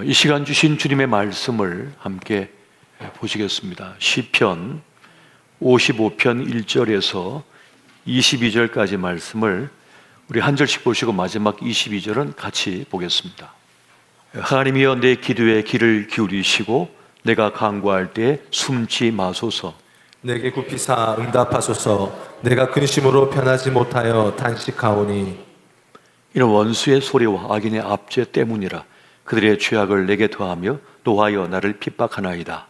이 시간 주신 주님의 말씀을 함께 보시겠습니다. 시편 55편 1절에서 22절까지 말씀을 우리 한 절씩 보시고 마지막 22절은 같이 보겠습니다. 하나님이여, 내 기도에 귀를 기울이시고 내가 간구할 때 숨지 마소서. 내게 굽히사 응답하소서. 내가 근심으로 편하지 못하여 단식하오니. 이는 원수의 소리와 악인의 압제 때문이라. 그들의 죄악을 내게 더하며 노하여 나를 핍박하나이다.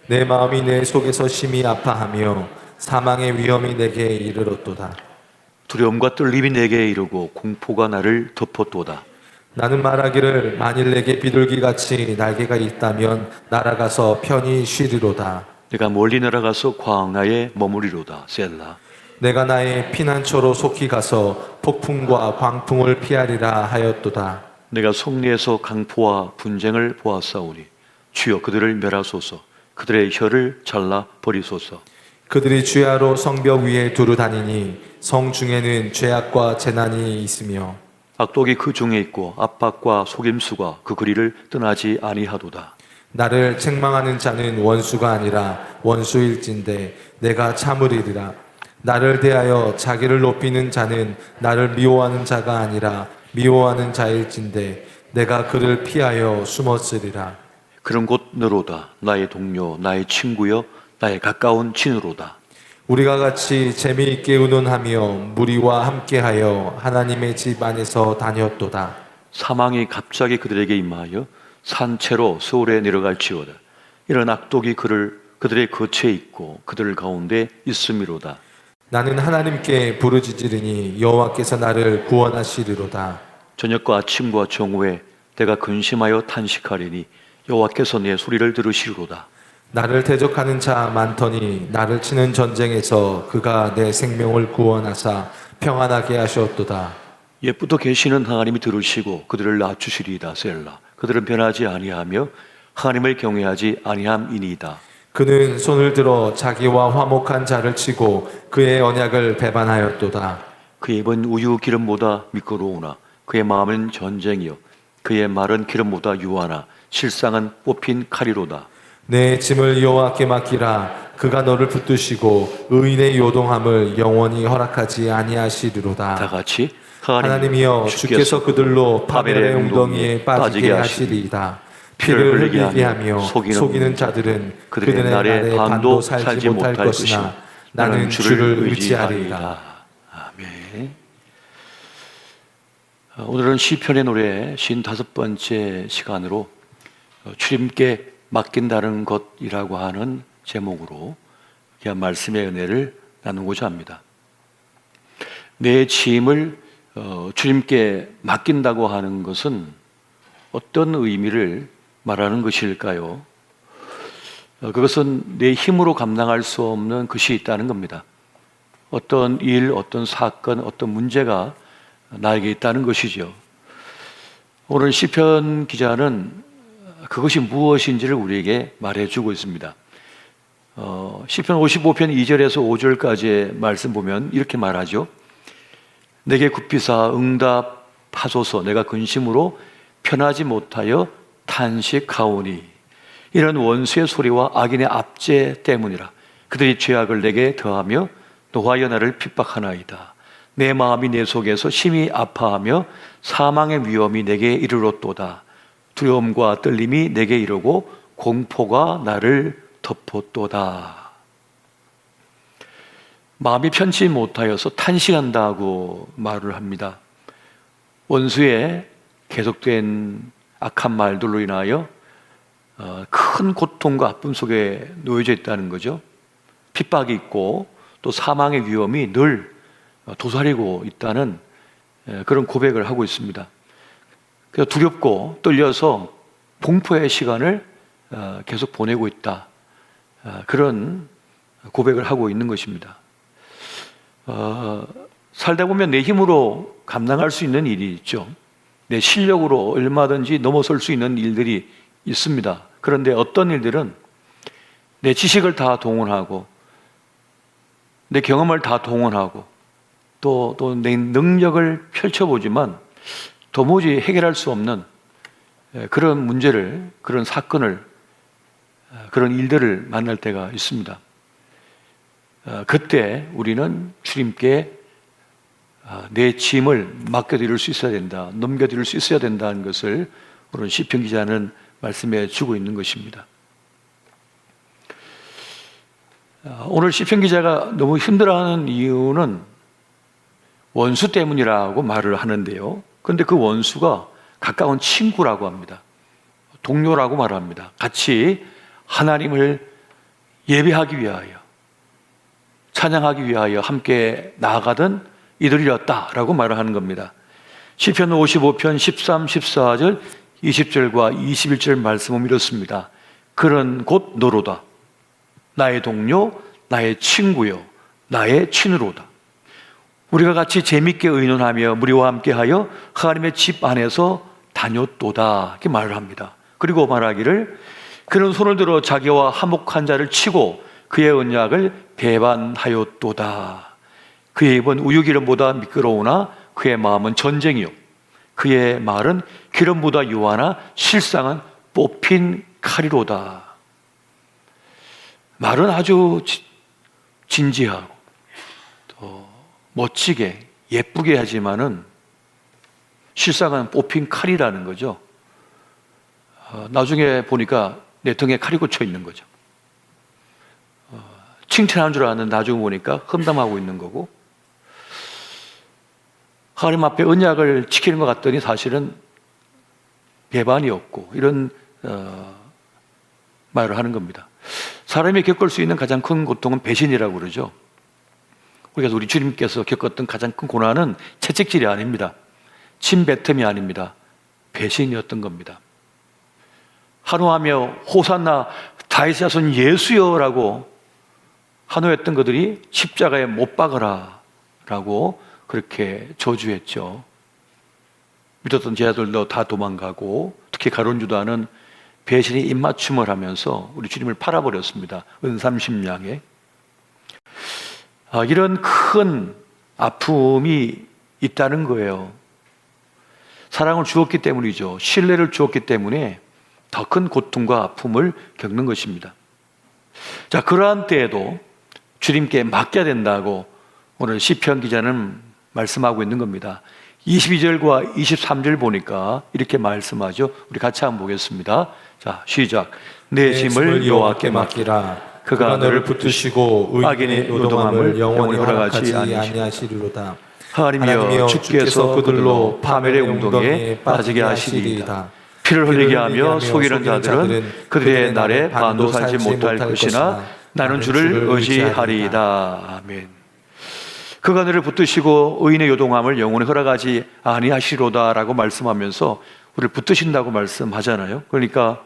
내 마음이 내 속에서 심히 아파하며 사망의 위험이 내게 이르렀도다. 두려움과 떨림이 내게 이르고 공포가 나를 덮었도다. 나는 말하기를 만일 내게 비둘기같이 날개가 있다면 날아가서 편히 쉬리로다. 내가 멀리 날아가서 광야에 머무리로다. 셀라. 내가 나의 피난처로 속히 가서 폭풍과 광풍을 피하리라 하였도다. 내가 속리에서 강포와 분쟁을 보았사오니 주여 그들을 멸하소서. 그들의 혀를 잘라 버리소서. 그들이 주야로 성벽 위에 두루 다니니 성 중에는 죄악과 재난이 있으며 악독이 그 중에 있고 압박과 속임수가 그 거리를 떠나지 아니하도다. 나를 책망하는 자는 원수가 아니라 원수일진데 내가 참으리리라. 나를 대하여 자기를 높이는 자는 나를 미워하는 자가 아니라 미워하는 자일진데 내가 그를 피하여 숨었으리라. 그런 곳 너로다. 나의 동료, 나의 친구여, 나의 가까운 친으로다. 우리가 같이 재미있게 의논하며 무리와 함께하여 하나님의 집 안에서 다녔도다. 사망이 갑자기 그들에게 임하여 산채로 서울에 내려갈지어다. 이런 악독이 그들의 거처에 있고 그들 가운데 있음이로다. 나는 하나님께 부르짖으리니 여호와께서 나를 구원하시리로다. 저녁과 아침과 정오에 내가 근심하여 탄식하리니 여호와께서 내 소리를 들으시리로다. 나를 대적하는 자 많더니 나를 치는 전쟁에서 그가 내 생명을 구원하사 평안하게 하셨도다. 옛부터 계시는 하나님이 들으시고 그들을 낮추시리이다. 셀라. 그들은 변하지 아니하며 하나님을 경외하지 아니함이니이다. 그는 손을 들어 자기와 화목한 자를 치고 그의 언약을 배반하였도다. 그의 입은 우유 기름보다 미끄러우나 그의 마음은 전쟁이요 그의 말은 기름보다 유하나 실상은 뽑힌 칼이로다. 내 짐을 여호와께 맡기라. 그가 너를 붙드시고 의인의 요동함을 영원히 허락하지 아니하시리로다. 다 같이 하나님이여, 주께서 그들로 바벨의 웅덩이에 빠지게 하시리이다. 피를 흘리게 하며 속이는 자들은 그들의 날에 반도 살지 못할 것이나 나는 주를 의지하리이다. 아멘. 오늘은 시편의 노래 55번째 시간으로 주님께 맡긴다는 것이라고 하는 제목으로 귀한 말씀의 은혜를 나누고자 합니다. 내 짐을 주님께 맡긴다고 하는 것은 어떤 의미를 말하는 것일까요? 그것은 내 힘으로 감당할 수 없는 것이 있다는 겁니다. 어떤 일, 어떤 사건, 어떤 문제가 나에게 있다는 것이죠. 오늘 시편 기자는 그것이 무엇인지를 우리에게 말해주고 있습니다. 시편 55편 2절에서 5절까지의 말씀 보면 이렇게 말하죠. 내게 굽히사 응답하소서. 내가 근심으로 편하지 못하여 탄식하오니. 이런 원수의 소리와 악인의 압제 때문이라. 그들이 죄악을 내게 더하며 노하여 나를 핍박하나이다. 내 마음이 내 속에서 심히 아파하며 사망의 위험이 내게 이르렀도다. 두려움과 떨림이 내게 이르고 공포가 나를 덮었도다. 마음이 편치 못하여서 탄식한다고 말을 합니다. 원수의 계속된 악한 말들로 인하여 큰 고통과 아픔 속에 놓여져 있다는 거죠. 핍박이 있고 또 사망의 위험이 늘 도사리고 있다는 그런 고백을 하고 있습니다. 그래서 두렵고 떨려서 공포의 시간을 계속 보내고 있다. 그런 고백을 하고 있는 것입니다. 살다 보면 내 힘으로 감당할 수 있는 일이 있죠. 내 실력으로 얼마든지 넘어설 수 있는 일들이 있습니다. 그런데 어떤 일들은 내 지식을 다 동원하고 내 경험을 다 동원하고 또 내 능력을 펼쳐보지만 도무지 해결할 수 없는 그런 문제를, 그런 사건을, 그런 일들을 만날 때가 있습니다. 그때 우리는 주님께 내 짐을 맡겨드릴 수 있어야 된다, 넘겨드릴 수 있어야 된다는 것을 오늘 시편 기자는 말씀해 주고 있는 것입니다. 오늘 시편 기자가 너무 힘들어하는 이유는 원수 때문이라고 말을 하는데요. 그런데 그 원수가 가까운 친구라고 합니다. 동료라고 말합니다. 같이 하나님을 예배하기 위하여, 찬양하기 위하여 함께 나아가던 이들이었다라고 말을 하는 겁니다. 시편 55편 13, 14절, 20절과 21절 말씀은 이렇습니다. 그런 곧 너로다. 나의 동료, 나의 친구요, 나의 친으로다. 우리가 같이 재밌게 의논하며 무리와 함께하여 하나님의 집 안에서 다녔도다, 이렇게 말을 합니다. 그리고 말하기를 그는 손을 들어 자기와 화목한 자를 치고 그의 언약을 배반하였도다. 그의 입은 우유기름보다 미끄러우나 그의 마음은 전쟁이요, 그의 말은 기름보다 유하나 실상은 뽑힌 칼이로다. 말은 아주 진지하고 또 멋지게 예쁘게 하지만은 실상은 뽑힌 칼이라는 거죠. 나중에 보니까 내 등에 칼이 꽂혀 있는 거죠. 칭찬한 줄 알았는데 나중에 보니까 험담하고 있는 거고, 하나님 앞에 언약을 지키는 것 같더니 사실은 배반이었고, 이런 말을 하는 겁니다. 사람이 겪을 수 있는 가장 큰 고통은 배신이라고 그러죠. 우리 주님께서 겪었던 가장 큰 고난은 채찍질이 아닙니다. 침뱉음이 아닙니다. 배신이었던 겁니다. 한호하며 호산나 다윗의 자손 예수여라고 한호했던 그들이 십자가에 못 박으라 라고 그렇게 저주했죠. 믿었던 제자들도 다 도망가고, 특히 가룟 유다는 배신이 입맞춤을 하면서 우리 주님을 팔아버렸습니다. 은삼십냥에. 이런 큰 아픔이 있다는 거예요. 사랑을 주었기 때문이죠. 신뢰를 주었기 때문에 더 큰 고통과 아픔을 겪는 것입니다. 자, 그러한 때에도 주님께 맡겨야 된다고 오늘 시편 기자는 말씀하고 있는 겁니다. 22절과 23절 보니까 이렇게 말씀하죠. 우리 같이 한번 보겠습니다. 자, 시작. 내 짐을 여호와께 맡기라. 그가 너를 붙드시고 악인의 의인의 요동함을 영원히 허락하지 허락하지 아니하시리로다. 하나님이여, 주께서 그들로 파멸의 웅덩이에 빠지게 하시리이다. 피를 흘리게 하며 속이는 자들은 그들의 날에 반도 살지 못할 것이나 나는 주를 의지하리이다. 아멘. 그가 너를 붙드시고 의인의 요동함을 영원히 허락하지 아니하시로다라고 말씀하면서 우리를 붙드신다고 말씀하잖아요. 그러니까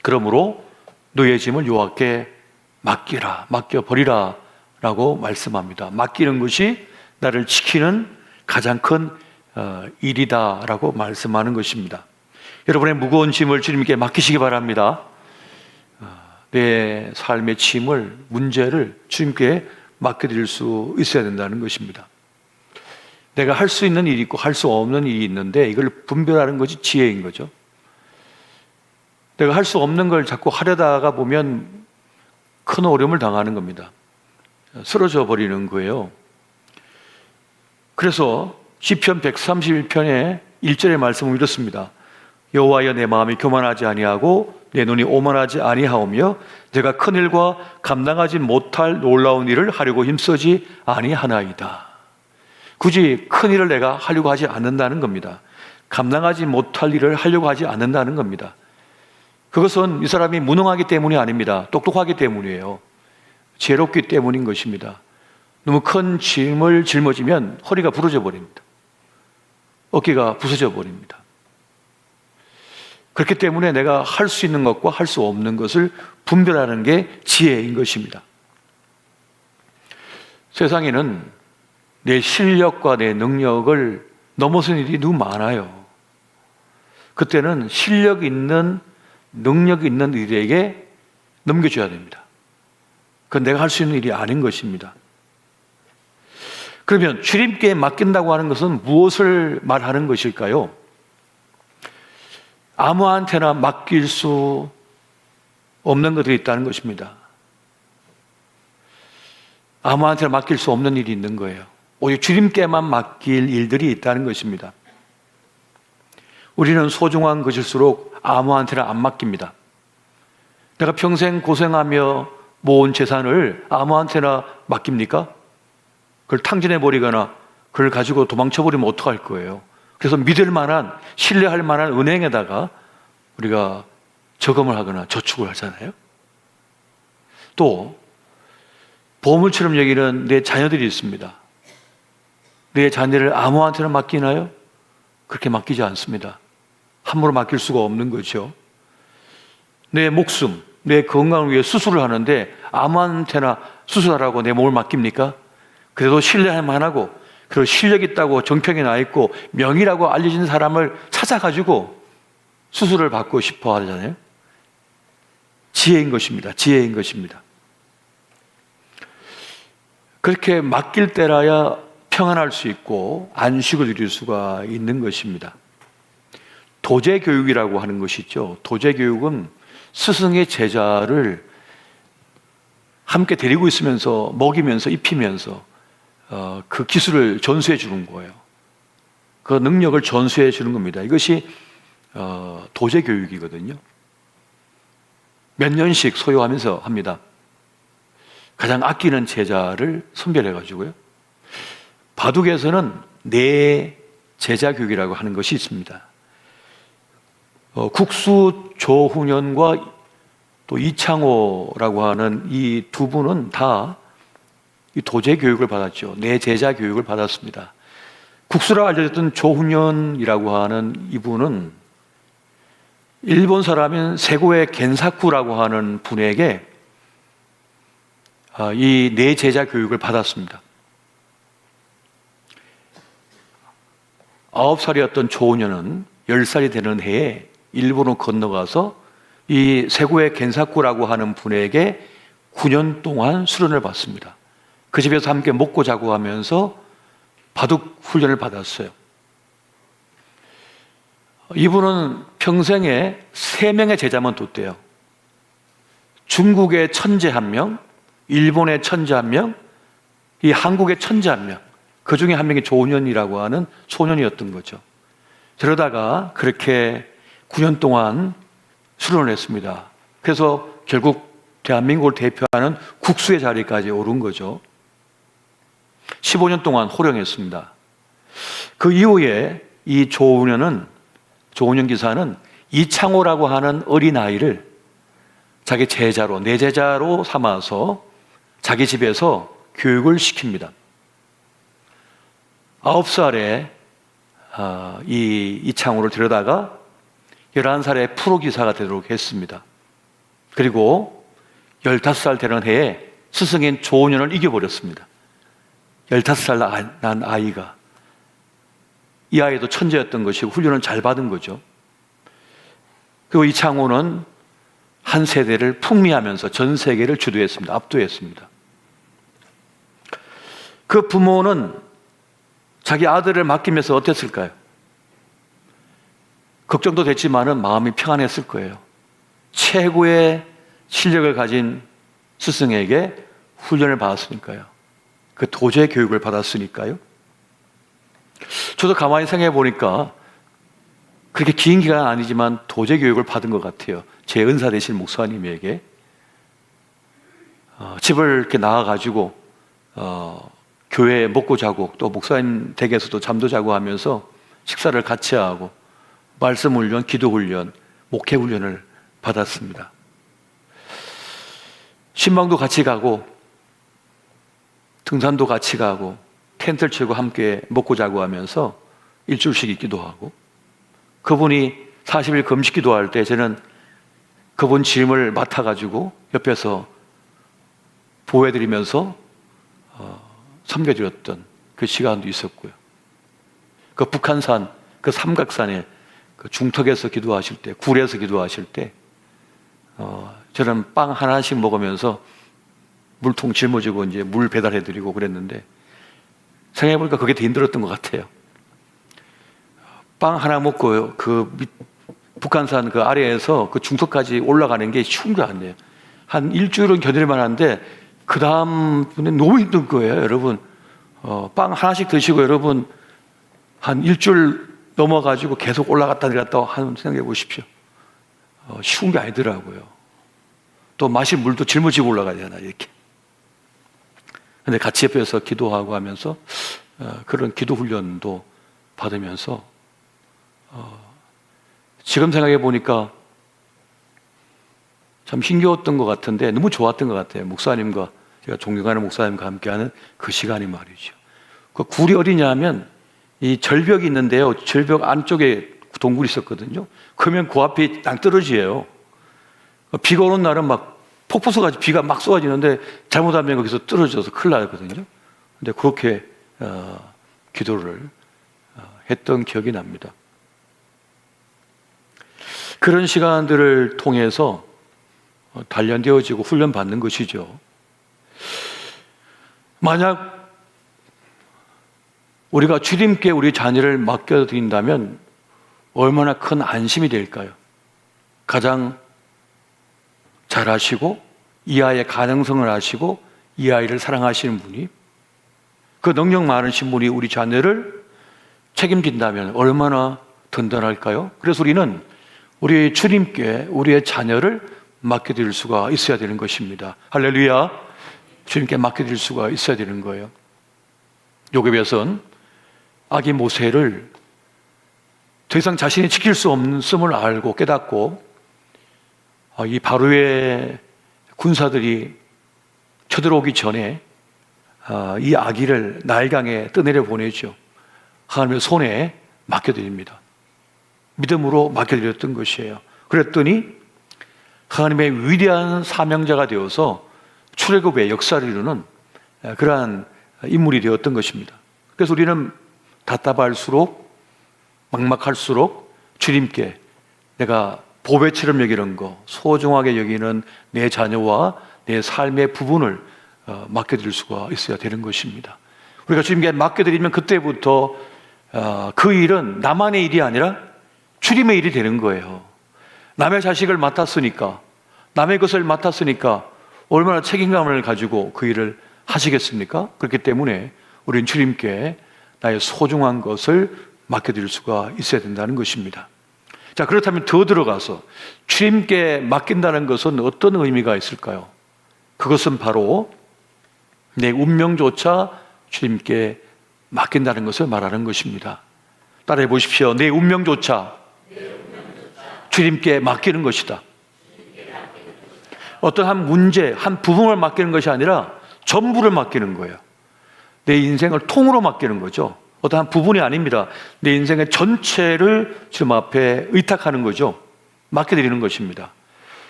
그러므로 너의 짐을 여호와께 맡기라, 맡겨버리라 라고 말씀합니다. 맡기는 것이 나를 지키는 가장 큰 일이다 라고 말씀하는 것입니다. 여러분의 무거운 짐을 주님께 맡기시기 바랍니다. 내 삶의 짐을, 문제를 주님께 맡겨드릴 수 있어야 된다는 것입니다. 내가 할 수 있는 일이 있고 할 수 없는 일이 있는데 이걸 분별하는 것이 지혜인 거죠. 내가 할 수 없는 걸 자꾸 하려다가 보면 큰 어려움을 당하는 겁니다. 쓰러져 버리는 거예요. 그래서 시편 131편의 1절의 말씀은 이렇습니다. 여호와여, 내 마음이 교만하지 아니하고 내 눈이 오만하지 아니하오며 내가 큰 일과 감당하지 못할 놀라운 일을 하려고 힘쓰지 아니하나이다. 굳이 큰 일을 내가 하려고 하지 않는다는 겁니다. 감당하지 못할 일을 하려고 하지 않는다는 겁니다. 그것은 이 사람이 무능하기 때문이 아닙니다. 똑똑하기 때문이에요. 지혜롭기 때문인 것입니다. 너무 큰 짐을 짊어지면 허리가 부러져 버립니다. 어깨가 부서져 버립니다. 그렇기 때문에 내가 할 수 있는 것과 할 수 없는 것을 분별하는 게 지혜인 것입니다. 세상에는 내 실력과 내 능력을 넘어선 일이 너무 많아요. 그때는 실력 있는, 능력 있는 일에게 넘겨줘야 됩니다. 그건 내가 할 수 있는 일이 아닌 것입니다. 그러면 주님께 맡긴다고 하는 것은 무엇을 말하는 것일까요? 아무한테나 맡길 수 없는 것들이 있다는 것입니다. 아무한테나 맡길 수 없는 일이 있는 거예요. 오직 주님께만 맡길 일들이 있다는 것입니다. 우리는 소중한 것일수록 아무한테나 안 맡깁니다. 내가 평생 고생하며 모은 재산을 아무한테나 맡깁니까? 그걸 탕진해버리거나 그걸 가지고 도망쳐버리면 어떡할 거예요? 그래서 믿을 만한, 신뢰할 만한 은행에다가 우리가 저금을 하거나 저축을 하잖아요. 또 보물처럼 여기는 내 자녀들이 있습니다. 내 자녀를 아무한테나 맡기나요? 그렇게 맡기지 않습니다. 함부로 맡길 수가 없는 거죠. 내 목숨, 내 건강을 위해 수술을 하는데 아무한테나 수술하라고 내 몸을 맡깁니까? 그래도 신뢰할 만하고 그리고 실력 있다고 정평이 나 있고 명의라고 알려진 사람을 찾아가지고 수술을 받고 싶어 하잖아요. 지혜인 것입니다. 지혜인 것입니다. 그렇게 맡길 때라야 평안할 수 있고 안식을 누릴 수가 있는 것입니다. 도제교육이라고 하는 것이죠. 도제교육은 스승의 제자를 함께 데리고 있으면서 먹이면서 입히면서 그 기술을 전수해 주는 거예요. 그 능력을 전수해 주는 겁니다. 이것이 도제교육이거든요. 몇 년씩 소요하면서 합니다. 가장 아끼는 제자를 선별해 가지고요. 바둑에서는 내 제자 교육이라고 하는 것이 있습니다. 국수 조훈현과 또 이창호라고 하는 이 두 분은 다 이 도제 교육을 받았죠. 내 제자 교육을 받았습니다. 국수라고 알려졌던 조훈현이라고 하는 이분은 일본 사람인 세고의 겐사쿠라고 하는 분에게 이 내 제자 교육을 받았습니다. 9살이었던 조훈현은 10살이 되는 해에 일본으로 건너가서 이 세고의 겐사쿠라고 하는 분에게 9년 동안 수련을 받습니다. 그 집에서 함께 먹고 자고 하면서 바둑 훈련을 받았어요. 이분은 평생에 3명의 제자만 뒀대요. 중국의 천재 1명, 일본의 천재 1명, 이 한국의 천재 1명, 그 중에 한 명이 조훈현이라고 하는 소년이었던 거죠. 그러다가 그렇게 9년 동안 수련을 했습니다. 그래서 결국 대한민국을 대표하는 국수의 자리까지 오른 거죠. 15년 동안 호령했습니다. 그 이후에 이 조훈현 기사는 이창호라고 하는 어린아이를 자기 제자로, 내 제자로 삼아서 자기 집에서 교육을 시킵니다. 9살에 이 이창호를 데려다가 11살에 프로기사가 되도록 했습니다. 그리고 15살 되는 해에 스승인 조훈현을 이겨버렸습니다. 15살 난 아이가. 이 아이도 천재였던 것이고 훈련을 잘 받은 거죠. 그리고 이창호는 한 세대를 풍미하면서 전 세계를 주도했습니다. 압도했습니다. 그 부모는 자기 아들을 맡기면서 어땠을까요? 걱정도 됐지만은 마음이 평안했을 거예요. 최고의 실력을 가진 스승에게 훈련을 받았으니까요. 그 도제 교육을 받았으니까요. 저도 가만히 생각해 보니까 그렇게 긴 기간은 아니지만 도제 교육을 받은 것 같아요. 제 은사 되신 목사님에게 집을 이렇게 나와가지고 교회에 먹고 자고 또 목사님 댁에서도 잠도 자고 하면서 식사를 같이 하고 말씀 훈련, 기도 훈련, 목회 훈련을 받았습니다. 신방도 같이 가고 등산도 같이 가고 텐트를 치고 함께 먹고 자고 하면서 일주일씩 있기도 하고 그분이 40일 금식 기도할 때 저는 그분 짐을 맡아가지고 옆에서 보호해드리면서 섬겨드렸던 그 시간도 있었고요. 그 북한산, 그 삼각산에 그 중턱에서 기도하실 때, 굴에서 기도하실 때 저는 빵 하나씩 먹으면서 물통 짊어지고 이제 물 배달해드리고 그랬는데 생각해보니까 그게 더 힘들었던 것 같아요. 빵 하나 먹고 그 북한산 그 아래에서 그 중턱까지 올라가는 게 쉬운 게 아니에요. 한 일주일은 견딜 만한데 그 다음은 너무 힘든 거예요, 여러분. 빵 하나씩 드시고 여러분 한 일주일 넘어가지고 계속 올라갔다 내렸다 하는 생각해 보십시오. 쉬운 게 아니더라고요. 또 마실 물도 짊어지고 올라가야 되나 이렇게. 근데 같이 옆에서 기도하고 하면서 그런 기도 훈련도 받으면서 지금 생각해 보니까 참 힘겨웠던 것 같은데 너무 좋았던 것 같아요. 목사님과 제가 존경하는 목사님과 함께하는 그 시간이 말이죠. 그 굴이 어디냐 하면 이 절벽이 있는데요. 절벽 안쪽에 동굴이 있었거든요. 그러면 그 앞에 땅떨어지예요. 비가 오는 날은 막 폭포수같이 비가 막 쏟아지는데 잘못하면 거기서 떨어져서 큰일 나거든요. 근데 그렇게 기도를 했던 기억이 납니다. 그런 시간들을 통해서 단련되어지고 훈련받는 것이죠. 만약 우리가 주님께 우리 자녀를 맡겨드린다면 얼마나 큰 안심이 될까요? 가장 잘 아시고 이 아이의 가능성을 아시고 이 아이를 사랑하시는 분이, 그 능력 많으신 분이 우리 자녀를 책임진다면 얼마나 든든할까요? 그래서 우리는 우리 주님께 우리의 자녀를 맡겨드릴 수가 있어야 되는 것입니다. 할렐루야. 주님께 맡겨드릴 수가 있어야 되는 거예요. 요셉은 아기 모세를 더 이상 자신이 지킬 수 없음을 알고 깨닫고 이 바로의 군사들이 쳐들어오기 전에 이 아기를 나일강에 떠내려 보내죠. 하나님의 손에 맡겨드립니다. 믿음으로 맡겨드렸던 것이에요. 그랬더니 하나님의 위대한 사명자가 되어서 출애굽의 역사를 이루는 그러한 인물이 되었던 것입니다. 그래서 우리는 답답할수록 막막할수록 주님께 내가 보배처럼 여기는 거, 소중하게 여기는 내 자녀와 내 삶의 부분을 맡겨드릴 수가 있어야 되는 것입니다. 우리가 주님께 맡겨드리면 그때부터 그 일은 나만의 일이 아니라 주님의 일이 되는 거예요. 남의 자식을 맡았으니까, 남의 것을 맡았으니까 얼마나 책임감을 가지고 그 일을 하시겠습니까? 그렇기 때문에 우리는 주님께 나의 소중한 것을 맡겨드릴 수가 있어야 된다는 것입니다. 자, 그렇다면 더 들어가서 주님께 맡긴다는 것은 어떤 의미가 있을까요? 그것은 바로 내 운명조차 주님께 맡긴다는 것을 말하는 것입니다. 따라해 보십시오. 내 운명조차 주님께 맡기는 것이다. 어떤 한 문제, 한 부분을 맡기는 것이 아니라 전부를 맡기는 거예요. 내 인생을 통으로 맡기는 거죠. 어떤 한 부분이 아닙니다. 내 인생의 전체를 주님 앞에 의탁하는 거죠. 맡겨드리는 것입니다.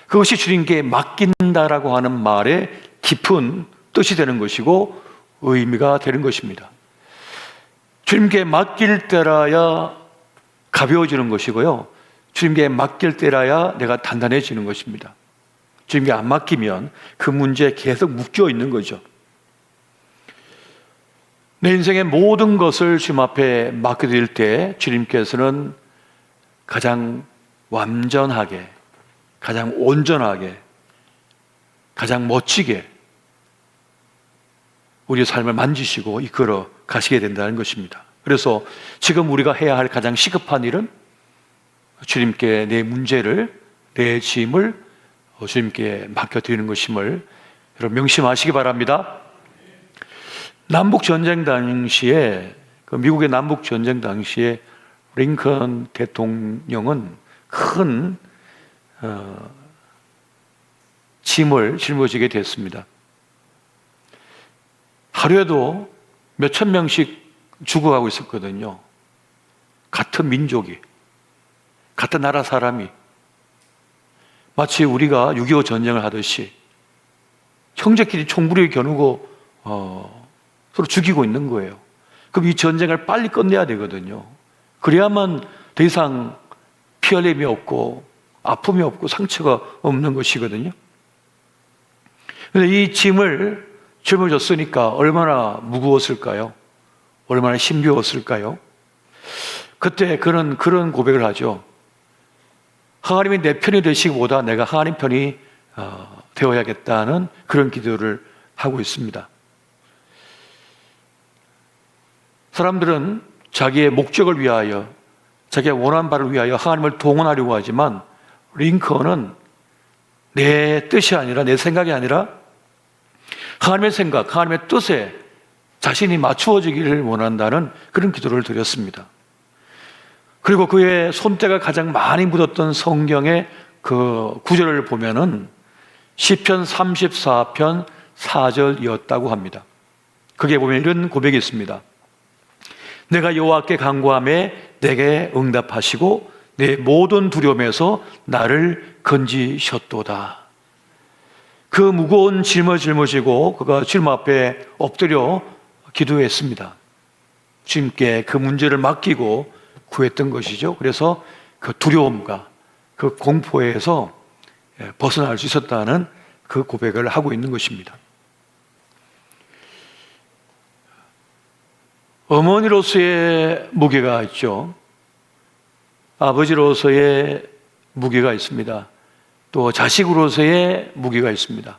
그것이 주님께 맡긴다라고 하는 말의 깊은 뜻이 되는 것이고 의미가 되는 것입니다. 주님께 맡길 때라야 가벼워지는 것이고요. 주님께 맡길 때라야 내가 단단해지는 것입니다. 주님께 안 맡기면 그 문제에 계속 묶여 있는 거죠. 내 인생의 모든 것을 주님 앞에 맡겨드릴 때 주님께서는 가장 완전하게, 가장 온전하게, 가장 멋지게 우리의 삶을 만지시고 이끌어 가시게 된다는 것입니다. 그래서 지금 우리가 해야 할 가장 시급한 일은 주님께 내 문제를, 내 짐을 주님께 맡겨드리는 것임을 여러분 명심하시기 바랍니다. 남북전쟁 당시에, 미국의 남북전쟁 당시에 링컨 대통령은 큰 짐을 짊어지게 됐습니다. 하루에도 몇천 명씩 죽어가고 있었거든요. 같은 민족이, 같은 나라 사람이 마치 우리가 6.25 전쟁을 하듯이 형제끼리 총부리를 겨누고 서로 죽이고 있는 거예요. 그럼 이 전쟁을 빨리 끝내야 되거든요. 그래야만 더 이상 피할림이 없고 아픔이 없고 상처가 없는 것이거든요. 그런데 이 짐을 짊어졌으니까 얼마나 무거웠을까요? 얼마나 힘겨웠을까요? 그때 그런 고백을 하죠. 하나님이 내 편이 되시기보다 내가 하나님 편이 되어야겠다는 그런 기도를 하고 있습니다. 사람들은 자기의 목적을 위하여, 자기가 원하는 바를 위하여 하나님을 동원하려고 하지만 링컨은 내 뜻이 아니라, 내 생각이 아니라 하나님의 생각, 하나님의 뜻에 자신이 맞추어지기를 원한다는 그런 기도를 드렸습니다. 그리고 그의 손때가 가장 많이 묻었던 성경의 그 구절을 보면은 시편 34편 4절이었다고 합니다. 거기에 보면 이런 고백이 있습니다. 내가 여호와께 간구하매 내게 응답하시고 내 모든 두려움에서 나를 건지셨도다. 그 무거운 짐을 짊어지고 그가 주님 앞에 엎드려 기도했습니다. 주님께 그 문제를 맡기고 구했던 것이죠. 그래서 그 두려움과 그 공포에서 벗어날 수 있었다는 그 고백을 하고 있는 것입니다. 어머니로서의 무게가 있죠. 아버지로서의 무게가 있습니다. 또 자식으로서의 무게가 있습니다.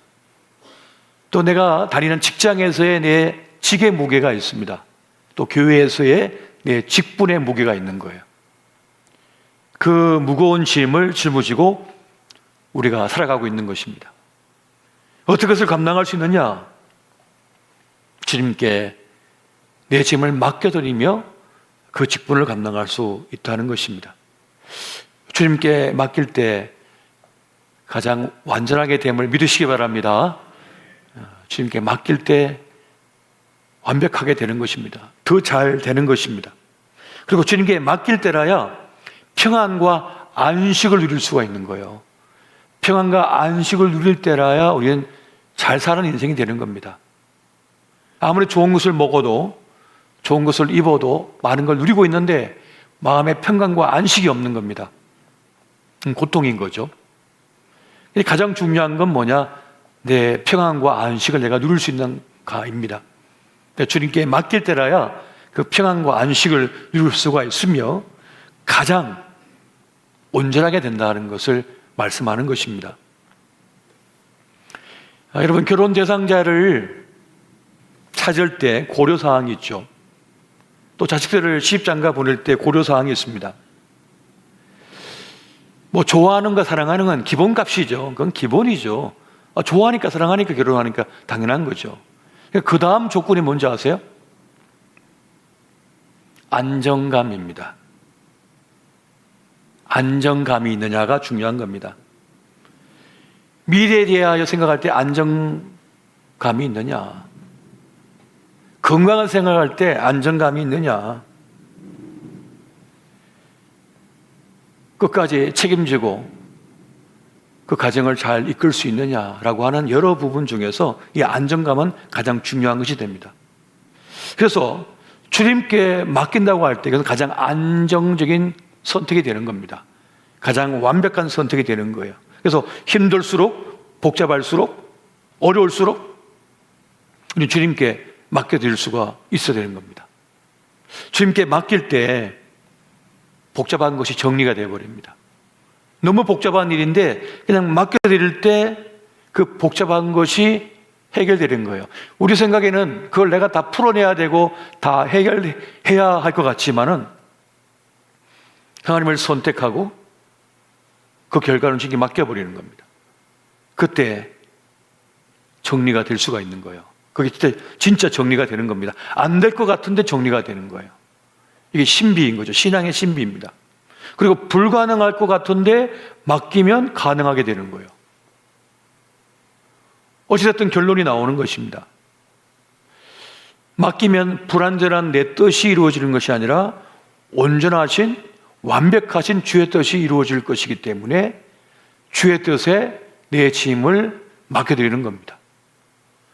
또 내가 다니는 직장에서의 내 직의 무게가 있습니다. 또 교회에서의 내 직분의 무게가 있는 거예요. 그 무거운 짐을 짊어지고 우리가 살아가고 있는 것입니다. 어떻게 그것을 감당할 수 있느냐? 주님께 내 짐을 맡겨드리며 그 직분을 감당할 수 있다는 것입니다. 주님께 맡길 때 가장 완전하게 됨을 믿으시기 바랍니다. 주님께 맡길 때 완벽하게 되는 것입니다. 더 잘 되는 것입니다. 그리고 주님께 맡길 때라야 평안과 안식을 누릴 수가 있는 거예요. 평안과 안식을 누릴 때라야 우리는 잘 사는 인생이 되는 겁니다. 아무리 좋은 것을 먹어도, 좋은 것을 입어도, 많은 걸 누리고 있는데 마음에 평강과 안식이 없는 겁니다. 고통인 거죠. 가장 중요한 건 뭐냐? 내 평안과 안식을 내가 누릴 수 있는가입니다. 주님께 맡길 때라야 그 평안과 안식을 누릴 수가 있으며 가장 온전하게 된다는 것을 말씀하는 것입니다. 여러분, 결혼 대상자를 찾을 때 고려사항이 있죠. 또 자식들을 시집장가 보낼 때 고려사항이 있습니다. 뭐 좋아하는 거 사랑하는 건 기본값이죠. 그건 기본이죠. 좋아하니까 사랑하니까 결혼하니까 당연한 거죠. 그 다음 조건이 뭔지 아세요? 안정감입니다. 안정감이 있느냐가 중요한 겁니다. 미래에 대하여 생각할 때 안정감이 있느냐? 건강을 생각할 때 안정감이 있느냐? 끝까지 책임지고 그 가정을 잘 이끌 수 있느냐라고 하는 여러 부분 중에서 이 안정감은 가장 중요한 것이 됩니다. 그래서 주님께 맡긴다고 할 때 그것은 가장 안정적인 선택이 되는 겁니다. 가장 완벽한 선택이 되는 거예요. 그래서 힘들수록, 복잡할수록, 어려울수록 우리 주님께 맡겨드릴 수가 있어야 되는 겁니다. 주님께 맡길 때 복잡한 것이 정리가 되어버립니다. 너무 복잡한 일인데 그냥 맡겨드릴 때 그 복잡한 것이 해결되는 거예요. 우리 생각에는 그걸 내가 다 풀어내야 되고 다 해결해야 할 것 같지만은 하나님을 선택하고 그 결과는 주님께 맡겨버리는 겁니다. 그때 정리가 될 수가 있는 거예요. 그게 진짜 정리가 되는 겁니다. 안 될 것 같은데 정리가 되는 거예요. 이게 신비인 거죠. 신앙의 신비입니다. 그리고 불가능할 것 같은데 맡기면 가능하게 되는 거예요. 어찌됐든 결론이 나오는 것입니다. 맡기면 불완전한 내 뜻이 이루어지는 것이 아니라 온전하신 완벽하신 주의 뜻이 이루어질 것이기 때문에 주의 뜻에 내 짐을 맡겨드리는 겁니다.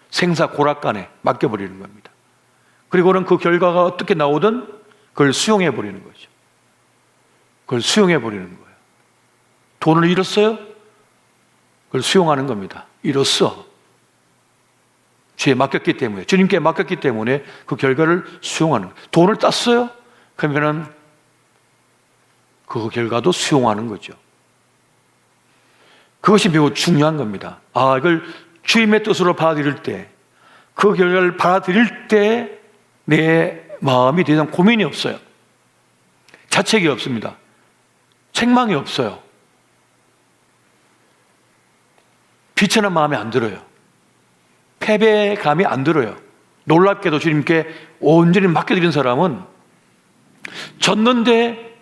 생사고락간에 맡겨버리는 겁니다. 그리고는 그 결과가 어떻게 나오든 그걸 수용해버리는 거죠. 그걸 수용해버리는 거예요. 돈을 잃었어요? 그걸 수용하는 겁니다. 잃었어. 주에 맡겼기 때문에, 주님께 맡겼기 때문에 그 결과를 수용하는 거예요. 돈을 땄어요? 그러면은 그 결과도 수용하는 거죠. 그것이 매우 중요한 겁니다. 이걸 주님의 뜻으로 받아들일 때, 그 결과를 받아들일 때 내 마음이 더 이상 고민이 없어요. 자책이 없습니다. 책망이 없어요. 비천한 마음이 안 들어요. 패배감이 안 들어요. 놀랍게도 주님께 온전히 맡겨드린 사람은 졌는데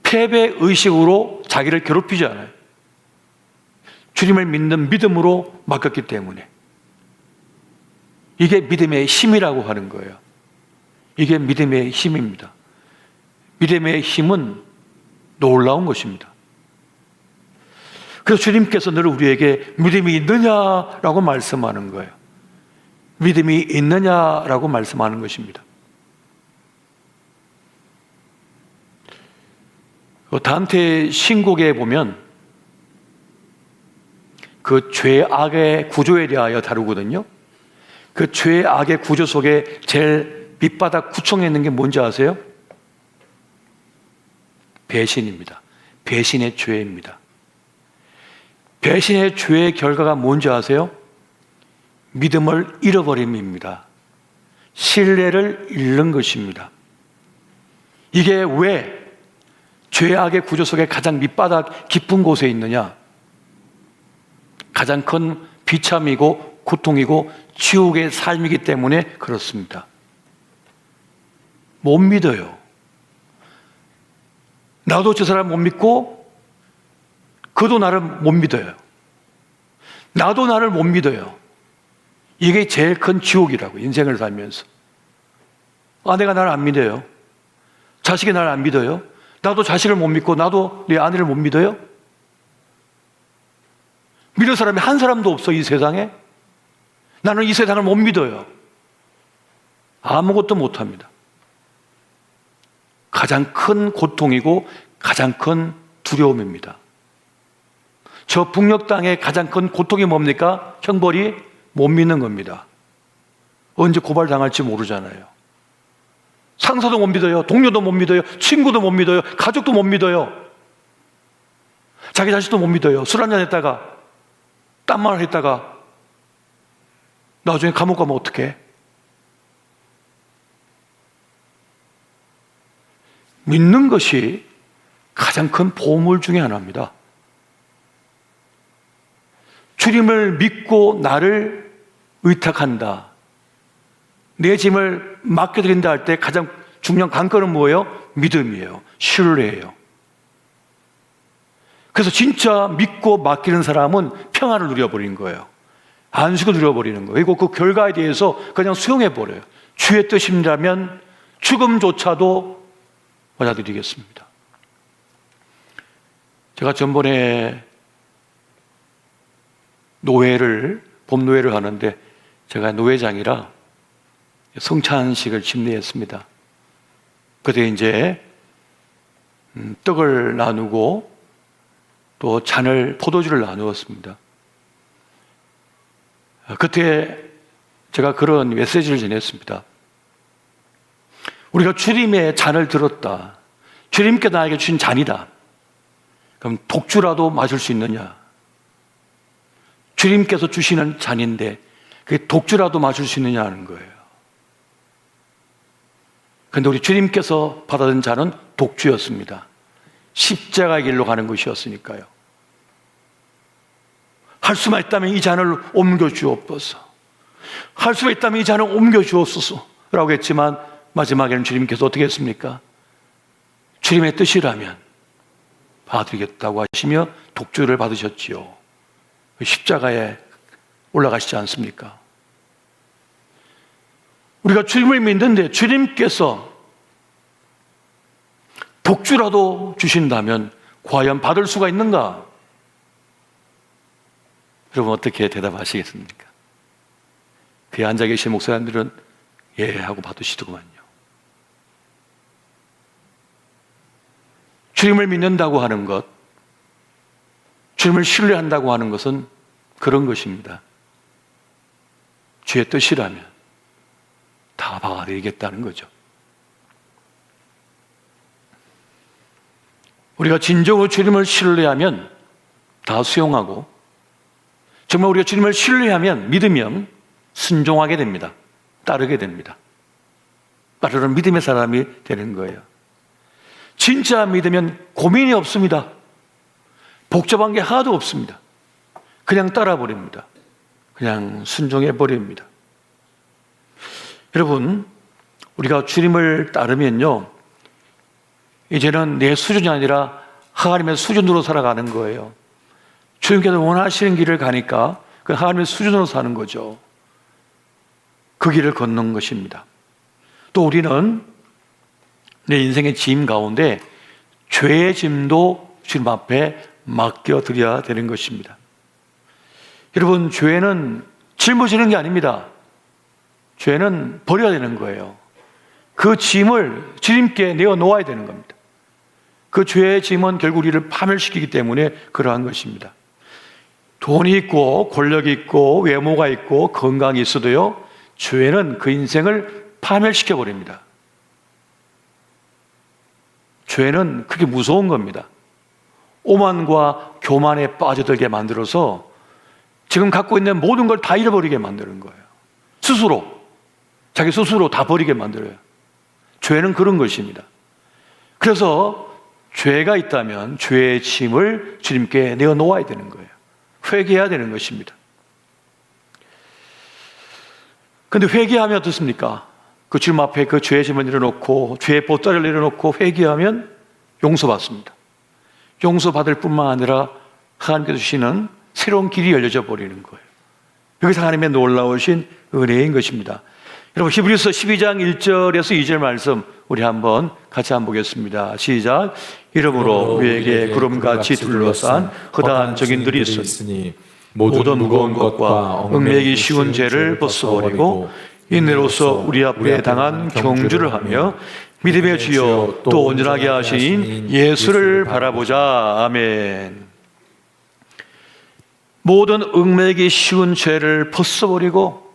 패배의식으로 자기를 괴롭히지 않아요. 주님을 믿는 믿음으로 맡겼기 때문에. 이게 믿음의 힘이라고 하는 거예요. 이게 믿음의 힘입니다. 믿음의 힘은 놀라운 것입니다. 그래서 주님께서 늘 우리에게 믿음이 있느냐라고 말씀하는 거예요. 믿음이 있느냐라고 말씀하는 것입니다. 단테 신곡에 보면 그 죄악의 구조에 대하여 다루거든요. 그 죄악의 구조 속에 제일 밑바닥 구청에 있는 게 뭔지 아세요? 배신입니다. 배신의 죄입니다. 배신의 죄의 결과가 뭔지 아세요? 믿음을 잃어버림입니다. 신뢰를 잃는 것입니다. 이게 왜 죄악의 구조 속에 가장 밑바닥 깊은 곳에 있느냐? 가장 큰 비참이고 고통이고 지옥의 삶이기 때문에 그렇습니다. 못 믿어요. 나도 저 사람 못 믿고 그도 나를 못 믿어요. 나도 나를 못 믿어요. 이게 제일 큰 지옥이라고, 인생을 살면서. 아내가 나를 안 믿어요. 자식이 나를 안 믿어요. 나도 자식을 못 믿고 나도 내 아내를 못 믿어요. 믿을 사람이 한 사람도 없어, 이 세상에. 나는 이 세상을 못 믿어요. 아무것도 못합니다. 가장 큰 고통이고 가장 큰 두려움입니다. 저 북녘 땅의 가장 큰 고통이 뭡니까? 형벌이 못 믿는 겁니다. 언제 고발당할지 모르잖아요. 상사도 못 믿어요. 동료도 못 믿어요. 친구도 못 믿어요. 가족도 못 믿어요. 자기 자식도 못 믿어요. 술 한잔 했다가 딴말을 했다가 나중에 감옥 가면 어떡해? 믿는 것이 가장 큰 보물 중에 하나입니다. 주님을 믿고 나를 의탁한다. 내 짐을 맡겨드린다 할 때 가장 중요한 관건은 뭐예요? 믿음이에요. 신뢰예요. 그래서 진짜 믿고 맡기는 사람은 평안을 누려버린 거예요. 안식을 누려버리는 거예요. 그리고 그 결과에 대해서 그냥 수용해버려요. 주의 뜻이라면 죽음조차도 받아들이겠습니다. 제가 전번에 봄노회를 하는데 제가 노회장이라 성찬식을 집례했습니다. 그때 이제 떡을 나누고 또 포도주를 나누었습니다. 그때 제가 그런 메시지를 전했습니다. 우리가 주님의 잔을 들었다. 주님께 나에게 주신 잔이다. 그럼 독주라도 마실 수 있느냐? 주님께서 주시는 잔인데 그게 독주라도 마실 수 있느냐 하는 거예요. 그런데 우리 주님께서 받아든 잔은 독주였습니다. 십자가의 길로 가는 것이었으니까요. 할 수만 있다면 이 잔을 옮겨 주옵소서. 할 수만 있다면 이 잔을 옮겨 주옵소서 라고 했지만 마지막에는 주님께서 어떻게 했습니까? 주님의 뜻이라면 받아들이겠다고 하시며 독주를 받으셨지요. 십자가에 올라가시지 않습니까? 우리가 주님을 믿는데 주님께서 독주라도 주신다면 과연 받을 수가 있는가? 여러분 어떻게 대답하시겠습니까? 그에 앉아 계신 목사님들은 예 하고 받으시더구만요. 주님을 믿는다고 하는 것, 주님을 신뢰한다고 하는 것은 그런 것입니다. 주의 뜻이라면 다 받아들이겠다는 거죠. 우리가 진정으로 주님을 신뢰하면 다 수용하고 정말 우리가 주님을 신뢰하면, 믿으면 순종하게 됩니다. 따르게 됩니다. 따르는 믿음의 사람이 되는 거예요. 진짜 믿으면 고민이 없습니다. 복잡한 게 하나도 없습니다. 그냥 따라버립니다. 그냥 순종해버립니다. 여러분, 우리가 주님을 따르면요, 이제는 내 수준이 아니라 하나님의 수준으로 살아가는 거예요. 주님께서 원하시는 길을 가니까 그 하나님의 수준으로 사는 거죠. 그 길을 걷는 것입니다. 또 우리는 내 인생의 짐 가운데 죄의 짐도 주님 앞에 맡겨드려야 되는 것입니다. 여러분, 죄는 짊어지는 게 아닙니다. 죄는 버려야 되는 거예요. 그 짐을 주님께 내어놓아야 되는 겁니다. 그 죄의 짐은 결국 우리를 파멸시키기 때문에 그러한 것입니다. 돈이 있고 권력이 있고 외모가 있고 건강이 있어도요, 죄는 그 인생을 파멸시켜버립니다. 죄는 그게 무서운 겁니다. 오만과 교만에 빠져들게 만들어서 지금 갖고 있는 모든 걸 다 잃어버리게 만드는 거예요. 스스로, 자기 스스로 다 버리게 만들어요. 죄는 그런 것입니다. 그래서 죄가 있다면 죄의 짐을 주님께 내어놓아야 되는 거예요. 회개해야 되는 것입니다. 그런데 회개하면 어떻습니까? 그 주님 앞에 그 죄의 짐을 내려놓고 죄의 보따리를 내려놓고 회개하면 용서받습니다. 용서받을 뿐만 아니라 하나님께서 주시는 새로운 길이 열려져 버리는 거예요. 여기서 하나님의 놀라우신 은혜인 것입니다. 여러분, 히브리서 12장 1절에서 2절 말씀 우리 한번 같이 한번 보겠습니다. 시작. 이러므로 우리에게 구름같이 둘러싼 허다한 적인들이 있으니 모든 무거운 것과 얽매이기 쉬운 죄를 벗어버리고 인내로서 우리 앞에 당한 경주를 하며 믿음의 주여 또 온전하게 하신 예수를 바라보자. 아멘. 모든 얽매이기 쉬운 죄를 벗어버리고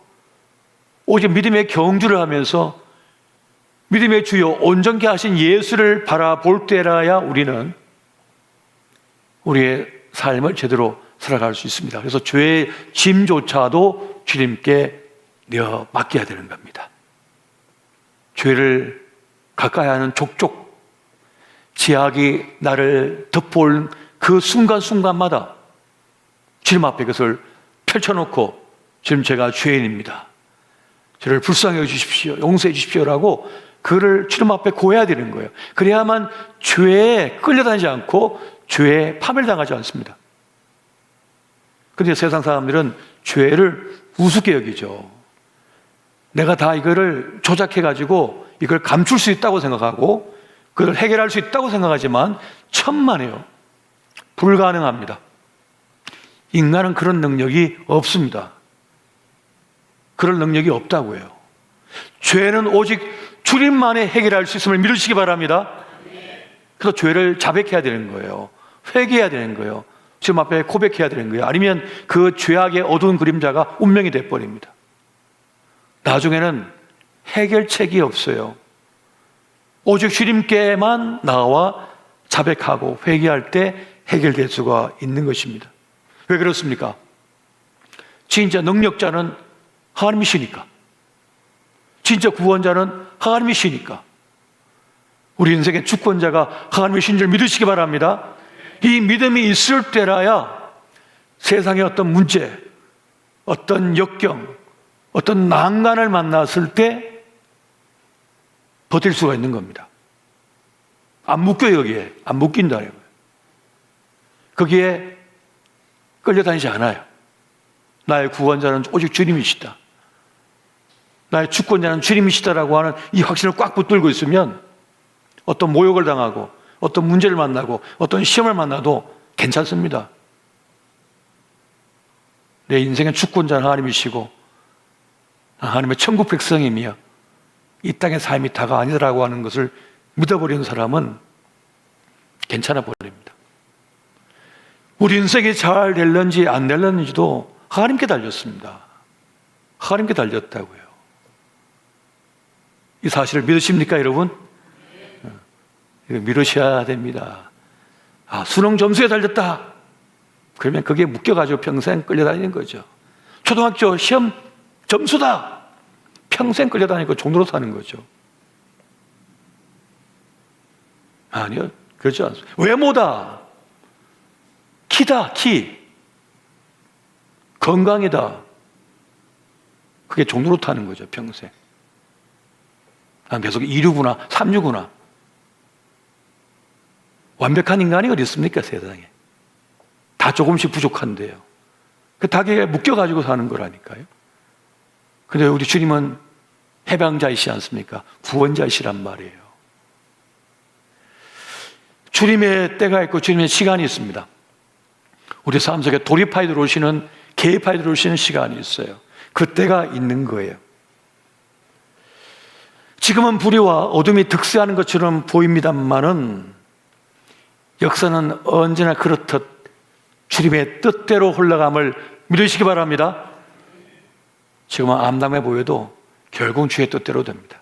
오직 믿음의 경주를 하면서 믿음의 주여 온전케 하신 예수를 바라볼 때라야 우리는 우리의 삶을 제대로 살아갈 수 있습니다. 그래서 죄의 짐조차도 주님께 내어 맡겨야 되는 겁니다. 죄를 가까이 하는 족족 지악이 나를 덮어올 그 순간순간마다 주님 앞에 그것을 펼쳐놓고 주님, 제가 죄인입니다. 저를 불쌍히 여주십시오. 용서해 주십시오라고 그를 주님 앞에 고해야 되는 거예요. 그래야만 죄에 끌려다니지 않고 죄에 파멸당하지 않습니다. 그런데 세상 사람들은 죄를 우습게 여기죠. 내가 다 이거를 조작해가지고 이걸 감출 수 있다고 생각하고 그걸 해결할 수 있다고 생각하지만 천만에요. 불가능합니다. 인간은 그런 능력이 없습니다. 그럴 능력이 없다고 해요. 죄는 오직 주님만이 해결할 수 있음을 믿으시기 바랍니다. 그래서 죄를 자백해야 되는 거예요. 회개해야 되는 거예요. 주님 앞에 고백해야 되는 거예요. 아니면 그 죄악의 어두운 그림자가 운명이 돼버립니다. 나중에는 해결책이 없어요. 오직 주님께만 나와 자백하고 회개할 때 해결될 수가 있는 것입니다. 왜 그렇습니까? 진짜 능력자는 하나님이시니까. 진짜 구원자는 하나님이시니까. 우리 인생의 주권자가 하나님이신 줄 믿으시기 바랍니다. 이 믿음이 있을 때라야 세상의 어떤 문제, 어떤 역경, 어떤 난간을 만났을 때 버틸 수가 있는 겁니다. 안 묶여요, 여기에. 안 묶인다는 거예요. 거기에 끌려다니지 않아요. 나의 구원자는 오직 주님이시다. 나의 주권자는 주님이시다라고 하는 이 확신을 꽉 붙들고 있으면 어떤 모욕을 당하고 어떤 문제를 만나고 어떤 시험을 만나도 괜찮습니다. 내 인생의 주권자는 하나님이시고 하나님의 천국 백성이며 이 땅의 삶이 다가 아니라고 하는 것을 믿어버리는 사람은 괜찮아 버립니다. 우리 인생이 잘 될는지 안 될는지도 하나님께 달렸습니다. 하나님께 달렸다고요. 이 사실을 믿으십니까, 여러분? 이거 믿으셔야 됩니다. 아, 수능 점수에 달렸다. 그러면 그게 묶여가지고 평생 끌려다니는 거죠. 초등학교 시험 점수다. 평생 끌려다니고 종로로 사는 거죠. 아니요, 그렇지 않습니다. 외모다. 키다, 키. 건강이다. 그게 종로로 타는 거죠, 평생. 계속 2류구나, 3류구나. 완벽한 인간이 어디 있습니까, 세상에. 다 조금씩 부족한데요. 그 닭에 묶여가지고 사는 거라니까요. 근데 우리 주님은 해방자이시지 않습니까? 구원자이시란 말이에요. 주님의 때가 있고 주님의 시간이 있습니다. 우리 삶 속에 돌입하여 들어오시는, 개입하여 들어오시는 시간이 있어요. 그 때가 있는 거예요. 지금은 불의와 어둠이 득세하는 것처럼 보입니다만은 역사는 언제나 그렇듯 주님의 뜻대로 흘러감을 믿으시기 바랍니다. 지금은 암담해 보여도 결국 주의 뜻대로 됩니다.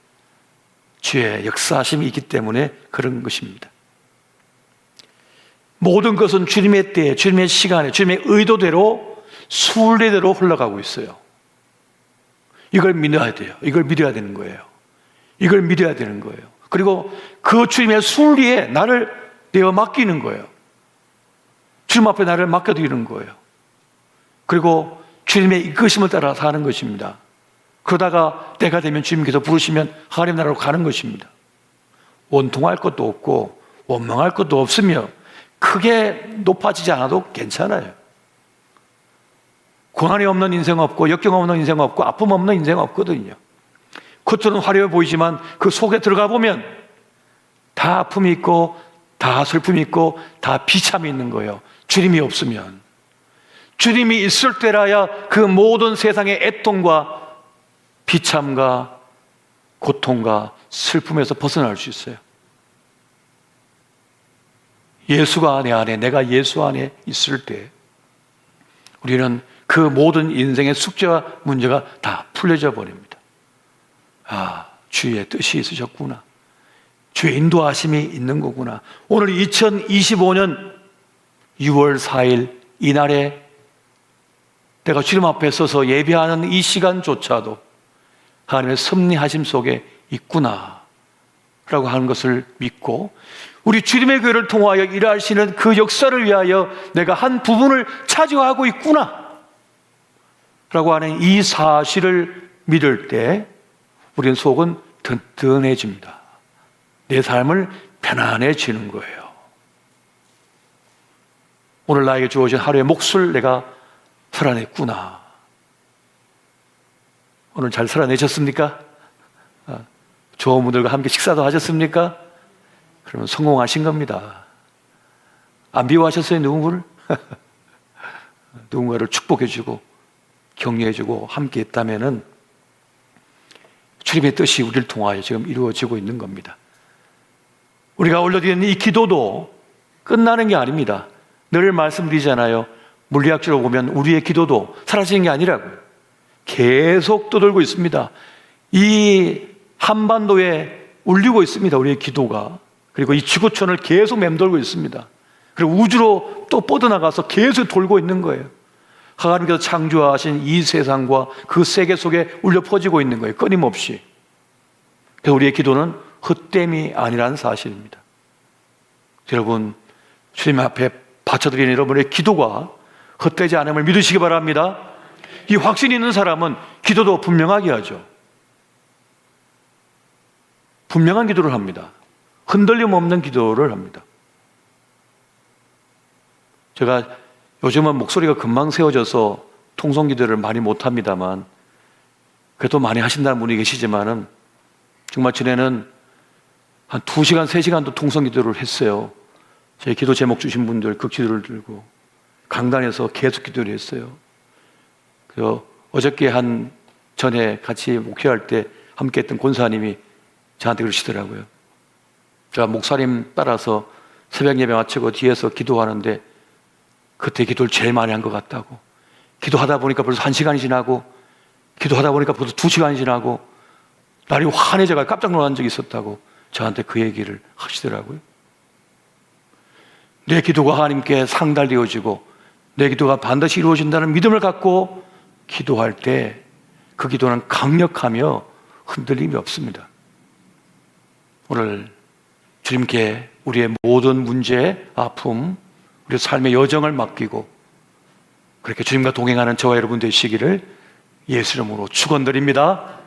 주의 역사하심이 있기 때문에 그런 것입니다. 모든 것은 주님의 때에, 주님의 시간에, 주님의 의도대로, 순리대로 흘러가고 있어요. 이걸 믿어야 돼요. 이걸 믿어야 되는 거예요. 이걸 믿어야 되는 거예요. 그리고 그 주님의 순리에 나를 내어 맡기는 거예요. 주님 앞에 나를 맡겨드리는 거예요. 그리고 주님의 이끄심을 따라 사는 것입니다. 그러다가 때가 되면 주님께서 부르시면 하나님 나라로 가는 것입니다. 원통할 것도 없고 원망할 것도 없으며 크게 높아지지 않아도 괜찮아요. 고난이 없는 인생 없고 역경 없는 인생 없고 아픔 없는 인생 없거든요. 겉으로는 화려해 보이지만 그 속에 들어가 보면 다 아픔이 있고 다 슬픔이 있고 다 비참이 있는 거예요. 주님이 없으면. 주님이 있을 때라야 그 모든 세상의 애통과 비참과 고통과 슬픔에서 벗어날 수 있어요. 예수가 내 안에, 내가 예수 안에 있을 때 우리는 그 모든 인생의 숙제와 문제가 다 풀려져 버립니다. 아, 주의 뜻이 있으셨구나. 주의 인도하심이 있는 거구나. 오늘 2025년 6월 4일 이날에 내가 주님 앞에 서서 예배하는 이 시간조차도 하나님의 섭리하심 속에 있구나 라고 하는 것을 믿고 우리 주님의 교회를 통하여 일하시는 그 역사를 위하여 내가 한 부분을 차지하고 있구나 라고 하는 이 사실을 믿을 때 우리는 속은 든든해집니다. 내 삶을 편안해지는 거예요. 오늘 나에게 주어진 하루의 몫을 내가 살아냈구나. 오늘 잘 살아내셨습니까? 좋은 분들과 함께 식사도 하셨습니까? 그러면 성공하신 겁니다. 안 미워하셨어요, 누군가를? 누군가를 축복해주고 격려해주고 함께 했다면은 주님의 뜻이 우리를 통하여 지금 이루어지고 있는 겁니다. 우리가 올려드리는 이 기도도 끝나는 게 아닙니다. 늘 말씀드리잖아요. 물리학적으로 보면 우리의 기도도 사라지는 게 아니라고요. 계속 떠돌고 있습니다. 이 한반도에 울리고 있습니다. 우리의 기도가. 그리고 이 지구촌을 계속 맴돌고 있습니다. 그리고 우주로 또 뻗어나가서 계속 돌고 있는 거예요. 하나님께서 창조하신 이 세상과 그 세계 속에 울려 퍼지고 있는 거예요. 끊임없이. 그래서 우리의 기도는 헛됨이 아니라는 사실입니다. 여러분, 주님 앞에 바쳐드리는 여러분의 기도가 헛되지 않음을 믿으시기 바랍니다. 이 확신이 있는 사람은 기도도 분명하게 하죠. 분명한 기도를 합니다. 흔들림 없는 기도를 합니다. 제가 요즘은 목소리가 금방 세워져서 통성 기도를 많이 못합니다만 그래도 많이 하신다는 분이 계시지만은 정말 전에는 한 2시간, 3시간도 통성 기도를 했어요. 제 기도 제목 주신 분들 그 기도를 들고 강단에서 계속 기도를 했어요. 그래서 어저께 한 전에 같이 목회할 때 함께 했던 권사님이 저한테 그러시더라고요. 제가 목사님 따라서 새벽 예배 마치고 뒤에서 기도하는데 그때 기도를 제일 많이 한 것 같다고. 기도하다 보니까 벌써 1시간이 지나고 기도하다 보니까 벌써 2시간이 지나고 날이 환해져가 깜짝 놀란 적이 있었다고 저한테 그 얘기를 하시더라고요. 내 기도가 하나님께 상달되어지고 내 기도가 반드시 이루어진다는 믿음을 갖고 기도할 때 그 기도는 강력하며 흔들림이 없습니다. 오늘 주님께 우리의 모든 문제, 아픔, 우리 삶의 여정을 맡기고 그렇게 주님과 동행하는 저와 여러분 되시기를 예수 이름으로 축원드립니다.